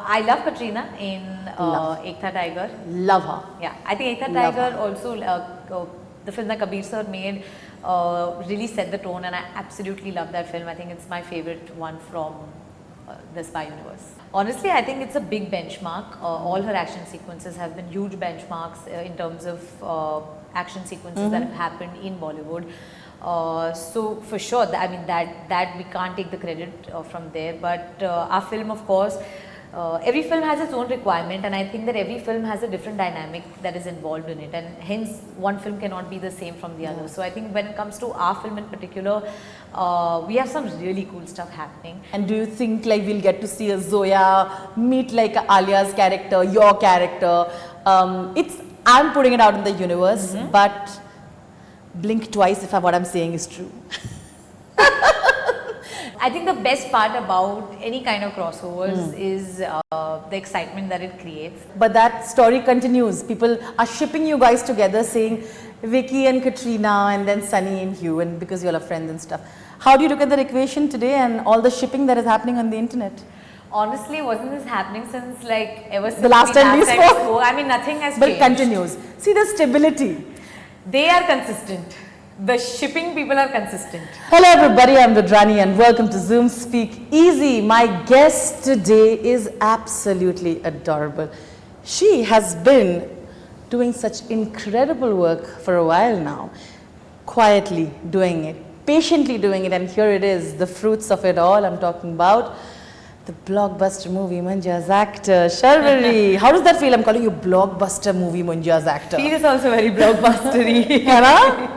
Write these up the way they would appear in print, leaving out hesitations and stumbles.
I love Katrina in Ek Tha Tiger. Love her. Yeah, I think Ek Tha Love Tiger her. also, the film that Kabir sir made really set the tone, and I absolutely love that film. I think it's my favorite one from the Spy Universe. Honestly, I think it's a big benchmark. All her action sequences have been huge benchmarks in terms of action sequences that have happened in Bollywood. So for sure, I mean that we can't take the credit from there. But our film, of course, every film has its own requirement, and I think that every film has a different dynamic that is involved in it, and hence one film cannot be the same from the other. So I think when it comes to our film in particular, we have some really cool stuff happening. And do you think like we'll get to see a Zoya meet like Alia's character, your character? I'm putting it out in the universe, but blink twice if what I'm saying is true. I think the best part about any kind of crossovers is the excitement that it creates. But that story continues. People are shipping you guys together, saying Vicky and Katrina, and then Sunny and Hugh, and because you all are friends and stuff. How do you look at the equation today and all the shipping that is happening on the internet? Honestly, wasn't this happening since like ever since The last time we spoke? I mean, nothing has But changed. it continues. See the stability. They are consistent. The shipping people are consistent. Hello everybody, I'm Rudrani and welcome to Zoom Speak Easy. My guest today is absolutely adorable. She has been doing such incredible work for a while now, quietly doing it, patiently doing it, and here it is, the fruits of it all. I'm talking about the blockbuster movie Munjya's actor, Sharvari. How does that feel? I'm calling you blockbuster movie Munjya's actor. Feel is also very blockbustery. Right?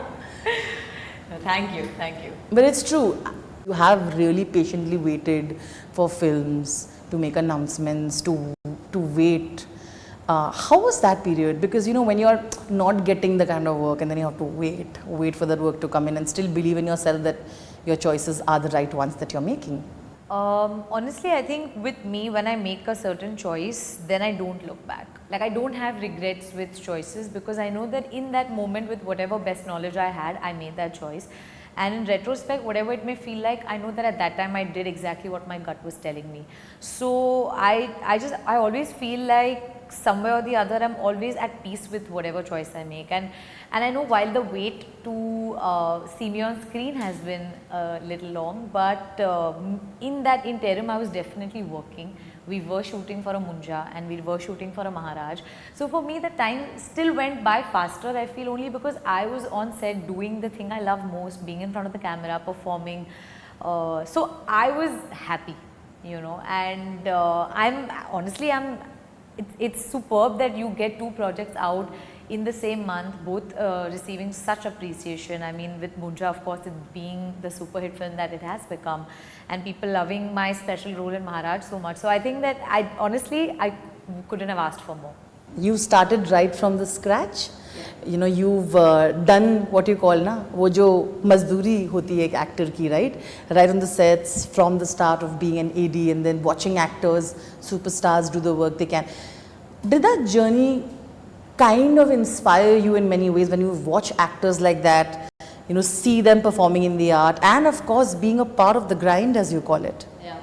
Thank you, thank you. But it's true. You have really patiently waited for films, to make announcements, to wait. How was that period? Because you know, when you're not getting the kind of work and then you have to wait for that work to come in and still believe in yourself that your choices are the right ones that you're making. Honestly, I think with me, when I make a certain choice, then I don't look back. Like, I don't have regrets with choices because I know that in that moment, with whatever best knowledge I had, I made that choice. And in retrospect, whatever it may feel like, I know that at that time I did exactly what my gut was telling me. So I always feel like somewhere or the other, I'm always at peace with whatever choice I make. And I know while the wait to see me on screen has been a little long, but in that interim, I was definitely working. We were shooting for a Munjya and we were shooting for a Maharaj. So for me, the time still went by faster, I feel, only because I was on set doing the thing I love most, being in front of the camera, performing. So I was happy, you know, and it's superb that you get two projects out in the same month, both receiving such appreciation. I mean, with Munjya, of course, it being the super hit film that it has become, and people loving my special role in Maharaj so much. So I think that I couldn't have asked for more. You started right from the scratch. You know, you've done what you call na, wo jo mazduri hoti hai ek actor ki, right? Right on the sets, from the start of being an AD and then watching actors, superstars do the work they can. Did that journey kind of inspire you in many ways when you watch actors like that, you know, see them performing in the art and of course being a part of the grind, as you call it? Yeah.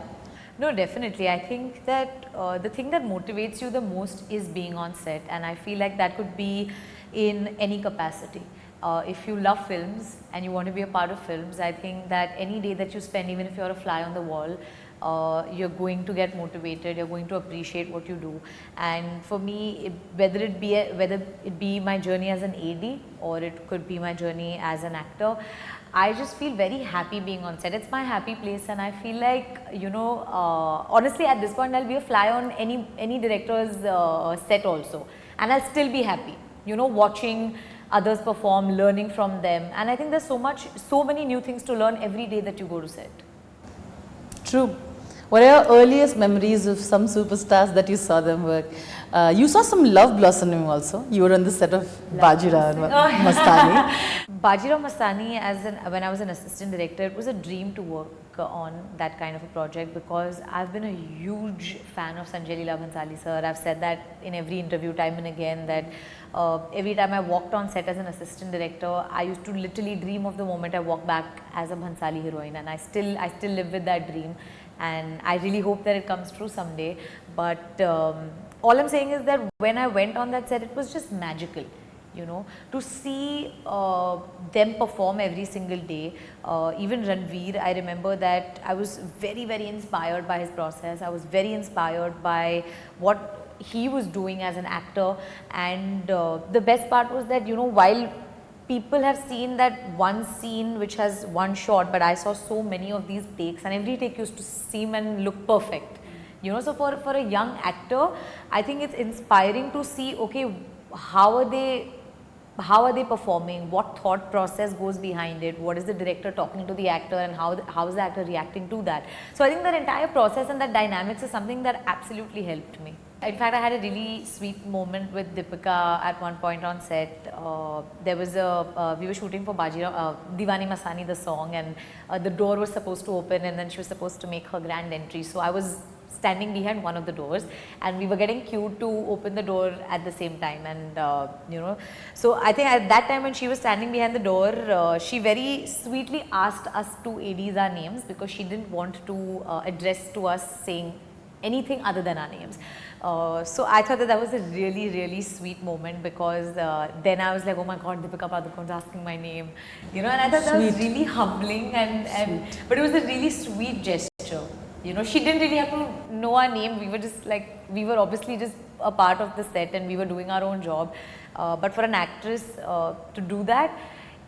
No, definitely. I think that the thing that motivates you the most is being on set, and I feel like that could be in any capacity. If you love films and you want to be a part of films, I think that any day that you spend, even if you're a fly on the wall, you're going to get motivated, you're going to appreciate what you do. And for me, whether it be my journey as an AD or it could be my journey as an actor, I just feel very happy being on set. It's my happy place, and I feel like, you know, honestly at this point I'll be a fly on any director's set also, and I'll still be happy, you know, watching others perform, learning from them. And I think there's so many new things to learn every day that you go to set. True. What are your earliest memories of some superstars that you saw them work? You saw some love blossoming also. You were on the set of Bajirao Mastani. Bajirao Mastani, when I was an assistant director, it was a dream to work on that kind of a project because I've been a huge fan of Sanjay Leela Bhansali sir. I've said that in every interview time and again, that every time I walked on set as an assistant director, I used to literally dream of the moment I walk back as a Bhansali heroine, and I still live with that dream. and I really hope that it comes true someday. But all I'm saying is that when I went on that set, it was just magical. You know, to see them perform every single day. Even Ranveer, I remember that I was very, very inspired by his process. I was very inspired by what he was doing as an actor, and the best part was that, you know, while people have seen that one scene which has one shot, but I saw so many of these takes, and every take used to seem and look perfect. You know, so for a young actor, I think it's inspiring to see, okay, how are they performing, what thought process goes behind it, what is the director talking to the actor, and how is the actor reacting to that. So I think that entire process and that dynamics is something that absolutely helped me. In fact, I had a really sweet moment with Deepika at one point on set. There was we were shooting for Bajirao Mastani, the song, and the door was supposed to open, and then she was supposed to make her grand entry. So I was standing behind one of the doors, and we were getting cued to open the door at the same time, and you know, so I think at that time when she was standing behind the door, she very sweetly asked us two ADs our names, because she didn't want to address to us saying anything other than our names. So I thought that was a really, really sweet moment, because then I was like, oh my god, Deepika Padukone's asking my name, you know, and I thought that was really humbling, and but it was a really sweet gesture. You know, she didn't really have to know our name. We were just like, we were obviously just a part of the set, and we were doing our own job. But for an actress to do that,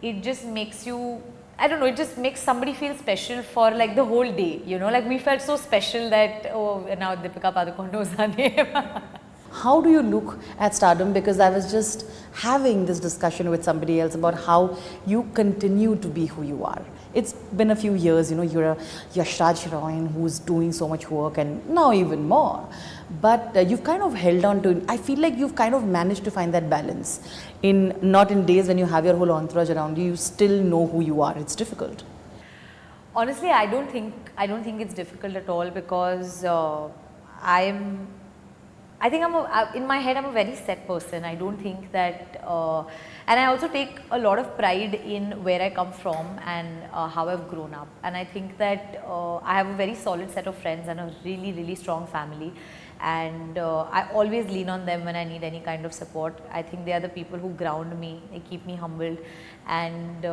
it just makes you, I don't know, it just makes somebody feel special for like the whole day. You know, like we felt so special that, oh, now Deepika Padukone knows our name. How do you look at stardom? Because I was just having this discussion with somebody else about how you continue to be who you are. It's been a few years, you know, you're a Yashraj heroine who's doing so much work, and now even more. But you've kind of held on to it. I feel like you've kind of managed to find that balance. Not in days when you have your whole entourage around you, you still know who you are. It's difficult. Honestly, I don't think it's difficult at all, because I think in my head I'm a very set person. I don't think that, and I also take a lot of pride in where I come from and how I've grown up. And I think that I have a very solid set of friends and a really, really strong family. And I always lean on them when I need any kind of support. I think they are the people who ground me, they keep me humbled. And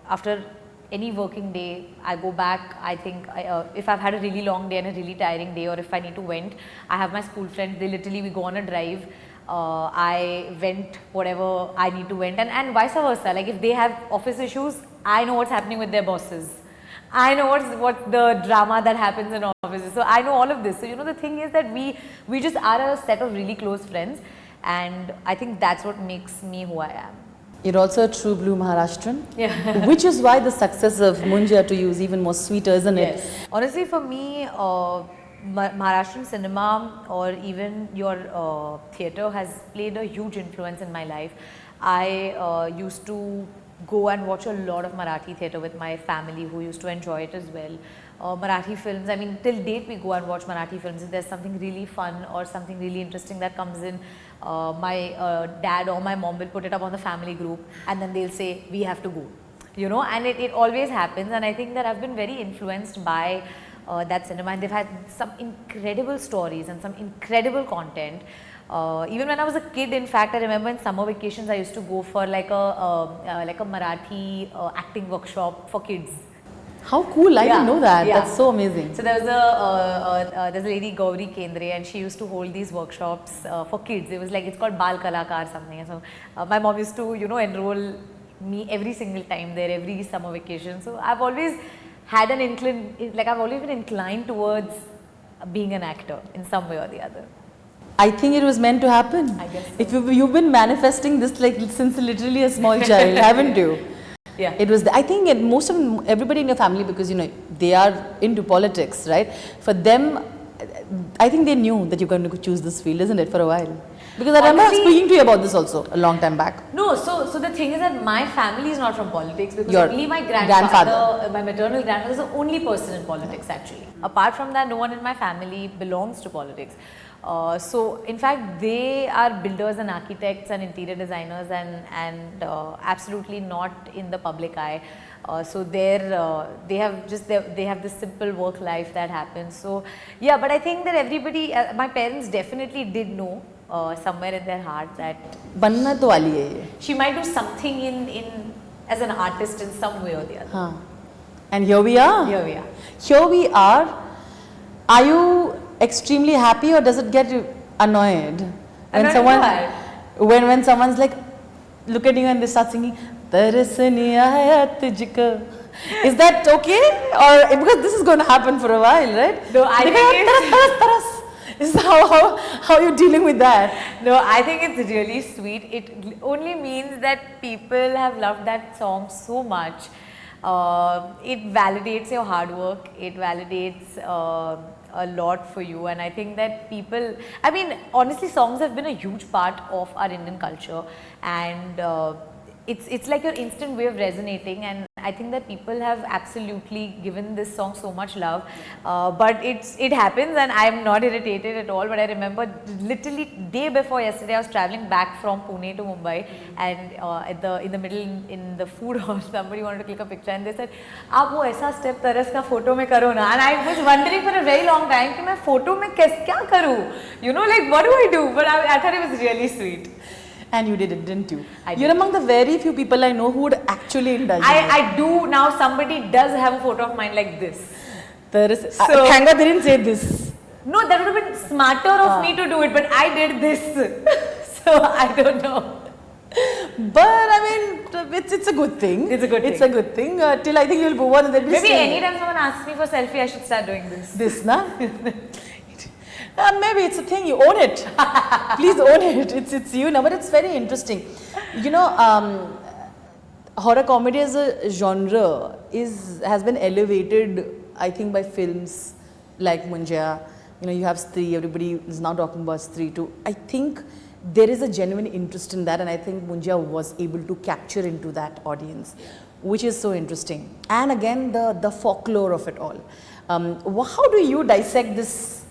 after any working day, I go back, I think if I've had a really long day and a really tiring day, or if I need to vent, I have my school friends, we go on a drive, I vent whatever I need to vent, and vice versa. Like if they have office issues, I know what's happening with their bosses. I know what's the drama that happens in offices. So I know all of this. So you know, the thing is that we just are a set of really close friends, and I think that's what makes me who I am. You're also a true blue Maharashtrian, Yeah. which is why the success of Munjya to you is even more sweeter, isn't it? Yes. Honestly, for me, Maharashtrian cinema or even your theatre has played a huge influence in my life. I used to go and watch a lot of Marathi theatre with my family, who used to enjoy it as well. Marathi films, I mean, till date we go and watch Marathi films. If there's something really fun or something really interesting that comes in, my dad or my mom will put it up on the family group, and then they'll say, we have to go. You know, and it always happens, and I think that I've been very influenced by that cinema, and they've had some incredible stories and some incredible content. Even when I was a kid, in fact, I remember in summer vacations I used to go for like a Marathi acting workshop for kids. How cool, I didn't know that. Yeah. That's so amazing. So there's a lady, Gauri Kendre, and she used to hold these workshops for kids. It was like, it's called Bal Kalakar something. And so my mom used to, you know, enroll me every single time there, every summer vacation. So I've always had an I've always been inclined towards being an actor in some way or the other. I think it was meant to happen. I guess so. If you've been manifesting this like since literally a small child, haven't you? Yeah. It was. I think most of everybody in your family, because you know they are into politics, right? For them, I think they knew that you're going to choose this field, isn't it, for a while? Because I remember speaking to you about this also a long time back. No, so the thing is that my family is not from politics, because Your only my grandfather, my maternal grandfather is the only person in politics actually. Apart from that, no one in my family belongs to politics. So in fact, they are builders and architects and interior designers, and absolutely not in the public eye. So they have this simple work life that happens. So yeah, but I think that everybody, my parents definitely did know somewhere in their heart that बनना तो वाली है ये. she might do something in as an artist in some way or the other. हाँ. And here we are. Here we are. Here we are. Are you extremely happy or does it get you annoyed when when someone's like, look at you and they start singing तरस नहीं आया तुझको? Is that okay? Or because this is going to happen for a while, right? No, I think it's is how you're dealing with that? No, I think it's really sweet. It only means that people have loved that song so much. It validates your hard work. It validates a lot for you, and I think that people, I mean, honestly, songs have been a huge part of our Indian culture, and it's like your instant way of resonating, and I think that people have absolutely given this song so much love. But it happens, and I am not irritated at all. But I remember literally day before yesterday, I was traveling back from Pune to Mumbai, and in the middle in the food hall, somebody wanted to click a picture, and they said, "आप वो ऐसा step तरस का photo में करो ना." And I was wondering for a very long time कि मैं photo में क्या करूँ? You know, like what do I do? But I thought it was really sweet. And you did it, didn't you? I did. You're among the very few people I know who would actually indulge in it. I do now. Somebody does have a photo of mine like this. So, thank God they didn't say this. No, that would have been smarter of me to do it, but I did this. So I don't know. But I mean, it's a good thing. It's a good thing. It's a good thing. Till I think you'll move on and then maybe anytime someone asks me for selfie, I should start doing this. This, na? Maybe it's a thing, you own it. Please own it. It's you now, but it's very interesting. You know, horror comedy as a genre has been elevated, I think, by films like Munjya. You know, you have Stree, everybody is now talking about Stree too. I think there is a genuine interest in that, and I think Munjya was able to capture into that audience, which is so interesting. And again, the folklore of it all. How do you dissect this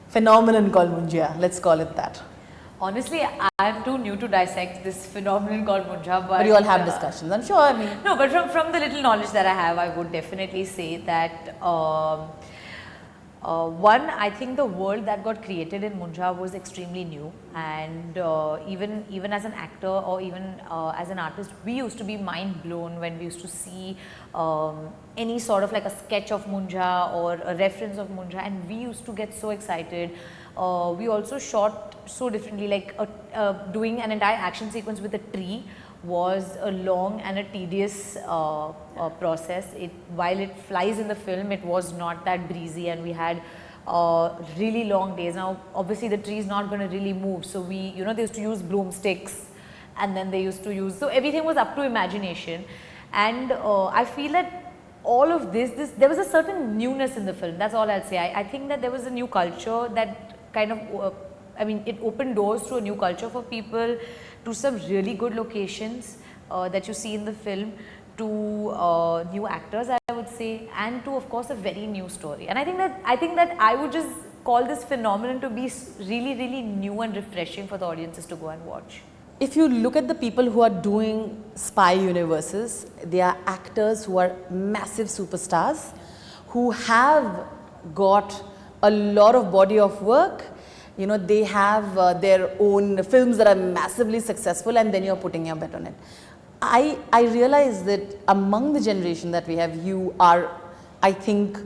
phenomenon called Munjya? Let's call it that. Honestly, I'm too new to dissect this phenomenon called Munjya, but you all have discussions, I'm sure. No, but from the little knowledge that I have, I would definitely say that one, I think the world that got created in Munjya was extremely new, and even as an actor or even as an artist, we used to be mind blown when we used to see any sort of like a sketch of Munjya or a reference of Munjya, and we used to get so excited. We also shot so differently, like doing an entire action sequence with a tree was a long and a tedious process. While it flies in the film, it was not that breezy, and we had really long days. Now, obviously, the tree is not going to really move, so they used to use broomsticks, and then they used to use, so everything was up to imagination. And I feel that all of this, there was a certain newness in the film. That's all I'll say. I think that there was a new culture that kind of, it opened doors to a new culture for people, to some really good locations that you see in the film, to new actors, I would say, and to, of course, a very new story. And I think that I would just call this phenomenon to be really, really new and refreshing for the audiences to go and watch. If you look at the people who are doing spy universes, they are actors who are massive superstars, who have got a lot of body of work. You know, they have their own films that are massively successful, and then you're putting your bet on it. I realize that among the generation that we have, you are, I think,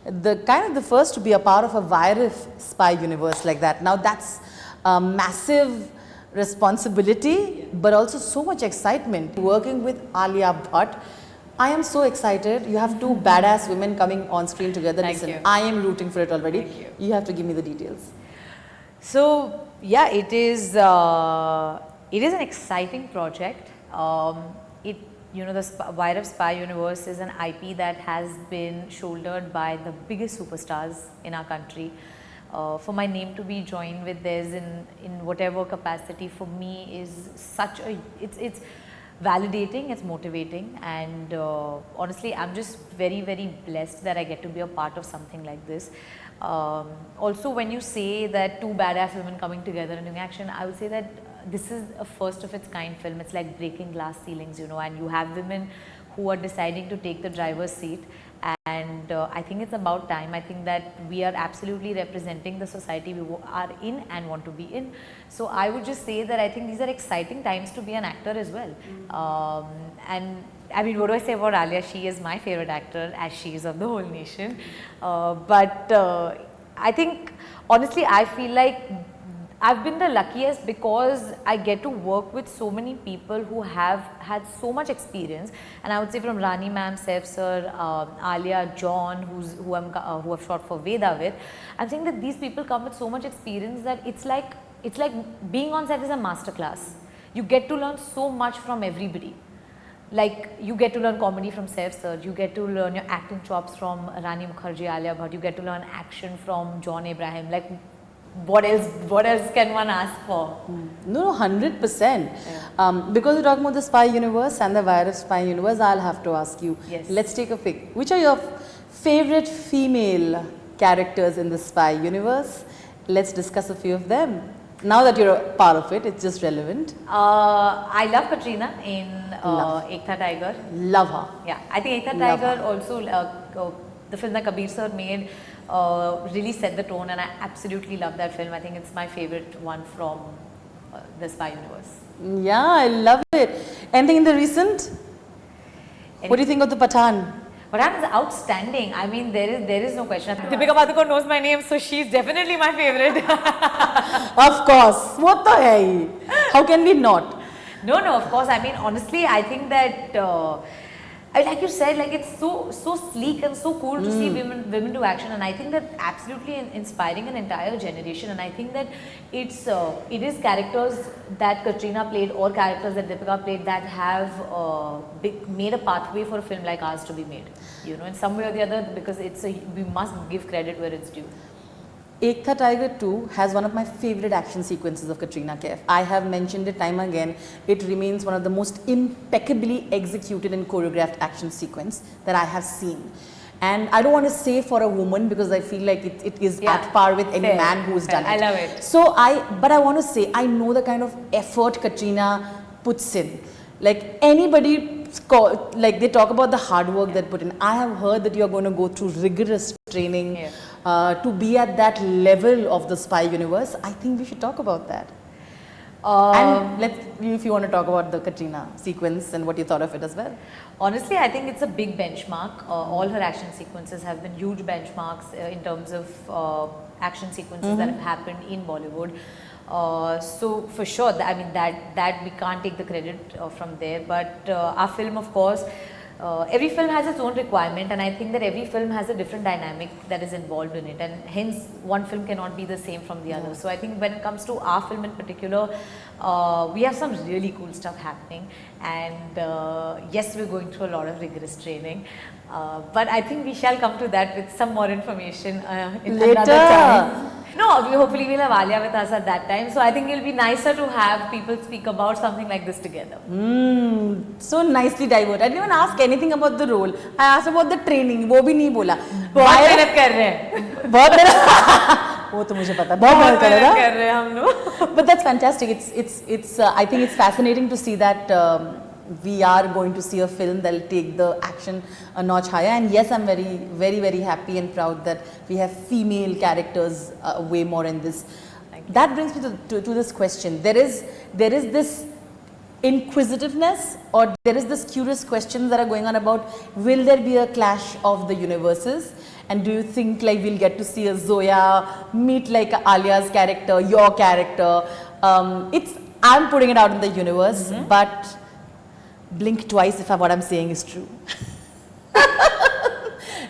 the first to be a part of a virus spy universe like that. Now that's a massive responsibility, but also so much excitement. Working with Alia Bhatt, I am so excited. You have two badass women coming on screen together. Thank you. I am rooting for it already. Thank you. You have to give me the details. So yeah, it is an exciting project. The Virus Spy Universe is an IP that has been shouldered by the biggest superstars in our country. For my name to be joined with theirs in whatever capacity, for me is such a, it's validating, it's motivating, and honestly, I'm just very, very blessed that I get to be a part of something like this. Also, when you say that two badass women coming together and doing action, I would say that this is a first of its kind film. It's like breaking glass ceilings, and you have women who are deciding to take the driver's seat. And I think it's about time. I think that we are absolutely representing the society we are in and want to be in. So I would just say that I think these are exciting times to be an actor as well. And I mean, what do I say about Alia? She is my favorite actor, as she is of the whole nation. But I think, honestly, I feel like I've been the luckiest because I get to work with so many people who have had so much experience, and I would say from Rani ma'am, Saif sir, Alia, John, who I've shot for Veda with. I'm saying that these people come with so much experience that it's like being on set is a masterclass. You get to learn so much from everybody. Like, you get to learn comedy from Saif sir, you get to learn your acting chops from Rani Mukherjee, Alia Bhatt, you get to learn action from John Abraham. Like, what else can one ask for? No, 100%. Because we're talking about the spy universe and the virus spy universe, I'll have to ask you. Yes. Let's take a pick. Which are your favorite female characters in the spy universe? Let's discuss a few of them. Now that you're a part of it, it's just relevant. I love Katrina in Ek Tha Tiger. Love her. Yeah, I think Ek Tha Love Tiger her. also, the film that Kabir sir made really set the tone, and I absolutely love that film. I think it's my favorite one from the spy universe. Yeah, I love it. Anything in the recent? What do you think of the Pathan? Pathan is outstanding. I mean, there is no question. Deepika Padukone knows my name, so she's definitely my favorite. Of course. What the hell? How can we not? No, of course. I mean, honestly, I think that like you said, like, it's so sleek and so cool to see women do action, and I think that absolutely inspiring an entire generation. And I think that it is characters that Katrina played or characters that Deepika played that have made a pathway for a film like ours to be made. You know, in some way or the other, because we must give credit where it's due. Ek Tha Tiger 2 has one of my favorite action sequences of Katrina Kaif. I have mentioned it time again. It remains one of the most impeccably executed and choreographed action sequence that I have seen. And I don't want to say for a woman, because I feel like it is at par with any man who's done it. I love it. So but I want to say, I know the kind of effort Katrina puts in. Like, anybody, like, they talk about the hard work they put in. I have heard that you are going to go through rigorous training to be at that level of the spy universe. I think we should talk about that. And if you want to talk about the Katrina sequence and what you thought of it as well. Honestly, I think it's a big benchmark. All her action sequences have been huge benchmarks in terms of action sequences that have happened in Bollywood. So for sure, I mean, that we can't take the credit from there. But our film, of course, every film has its own requirement, and I think that every film has a different dynamic that is involved in it, and hence one film cannot be the same from the other. So I think when it comes to our film in particular, we have some really cool stuff happening, and yes, we're going through a lot of rigorous training, but I think we shall come to that with some more information in another time. No, hopefully we'll have Alia with us at that time. So I think it'll be nicer to have people speak about something like this together. So nicely diverted. I didn't even ask anything about the role. I asked about the training. वो भी नहीं बोला. बहुत मेहनत कर रहे हैं. बहुत मेहनत. वो तो मुझे पता. बहुत मेहनत कर रहे हैं हम लोग. But that's fantastic. It's I think it's fascinating to see that we are going to see a film that will take the action a notch higher. And yes, I'm very happy and proud that we have female characters way more in this. That brings me to this question. There is this inquisitiveness, or there is this curious questions that are going on about, will there be a clash of the universes? And do you think like we'll get to see a Zoya meet like Alia's character, your character? I'm putting it out in the universe, but blink twice if what I'm saying is true.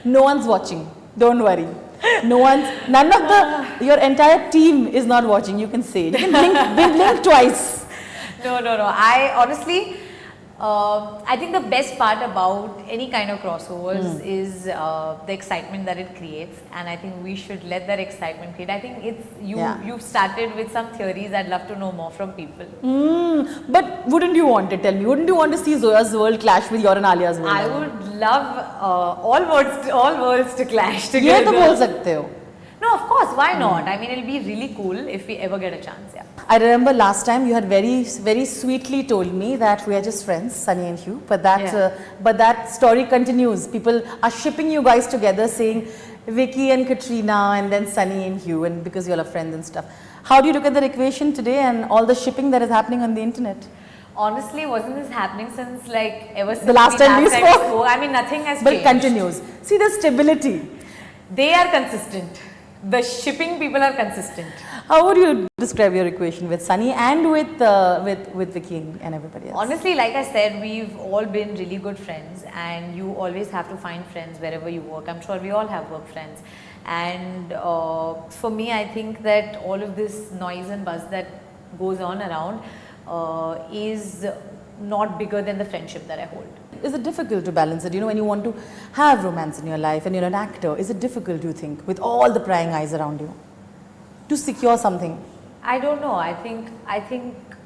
No one's watching. Don't worry. Your entire team is not watching. You can say it. You can blink twice. No. I honestly, I think the best part about any kind of crossovers is the excitement that it creates, and I think we should let that excitement create. I think you've started with some theories. I'd love to know more from people. But wouldn't you want it? Tell me, wouldn't you want to see Zoya's world clash with your and Alia's world? I would love all worlds to clash together. ये तो बोल सकते हो. No, of course, why not? I mean, it'll be really cool if we ever get a chance, yeah. I remember last time you had very sweetly told me that we are just friends, Sunny and Hugh. But that story continues. People are shipping you guys together, saying Vicky and Katrina, and then Sunny and Hugh, and because you're all friends and stuff. How do you look at that equation today and all the shipping that is happening on the internet? Honestly, wasn't this happening since like ever since The last time we spoke? I mean, nothing has But changed. it continues. See the stability. They are consistent. The shipping people are consistent. How would you describe your equation with Sunny and with Vicky and everybody else? Honestly, like I said, we've all been really good friends, and you always have to find friends wherever you work. I'm sure we all have work friends. And for me, I think that all of this noise and buzz that goes on around is not bigger than the friendship that I hold. Is it difficult to balance it? You know, when you want to have romance in your life and you're an actor, is it difficult, do you think, with all the prying eyes around you, to secure something? I don't know. I think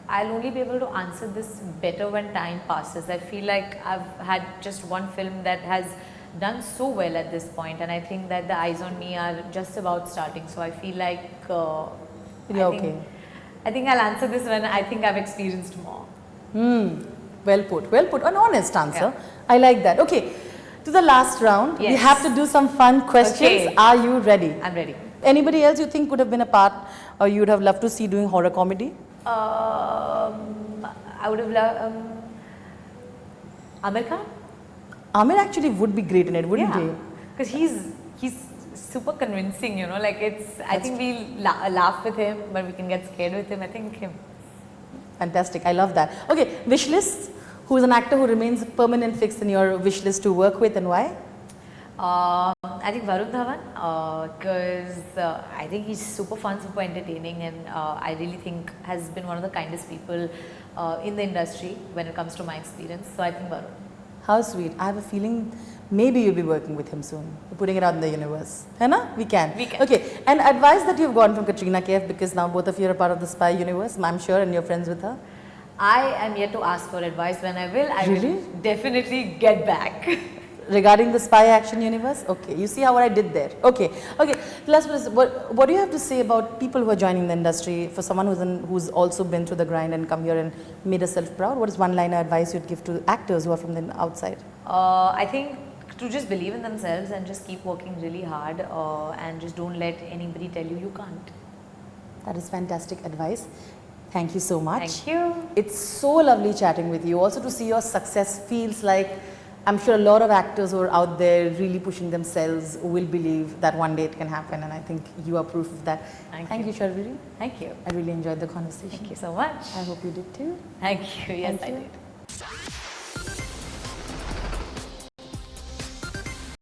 I'll only be able to answer this better when time passes. I feel like I've had just one film that has done so well at this point, and I think that the eyes on me are just about starting. So I feel like I think I'll answer this when I think I've experienced more. Well put, an honest answer. Yeah. I like that. Okay, to the last round, yes. We have to do some fun questions. Okay. Are you ready? I'm ready. Anybody else you think could have been a part or you would have loved to see doing horror comedy? I would have loved Amir Khan. Amir actually would be great in it, wouldn't he? Because he's super convincing, you know, like I think we'll laugh with him, but we can get scared with him. I think him. Fantastic, I love that. Okay, wish list. Who is an actor who remains permanent fixed in your wish list to work with and why? I think Varun Dhawan, because I think he's super fun, super entertaining, and I really think has been one of the kindest people in the industry when it comes to my experience. So I think Varun. How sweet. I have a feeling maybe you'll be working with him soon. We're putting it out in the universe. Hai na? We can. Okay. And advice that you've gotten from Katrina Kaif, because now both of you are part of the spy universe, I'm sure, and you're friends with her. I am yet to ask for advice. When I will definitely get back. Regarding the spy action universe? Okay. You see how what I did there? Okay. Okay. Last, what do you have to say about people who are joining the industry, for someone who's also been through the grind and come here and made herself proud? What is one-liner advice you'd give to actors who are from the outside? I think to just believe in themselves and just keep working really hard and just don't let anybody tell you can't. That is fantastic advice. Thank you so much. Thank you. It's so lovely chatting with you. Also to see your success feels like, I'm sure a lot of actors who are out there really pushing themselves will believe that one day it can happen, and I think you are proof of that. Thank you, Sharvari. Thank you. I really enjoyed the conversation. Thank you so much. I hope you did too. Thank you. Yes, I did.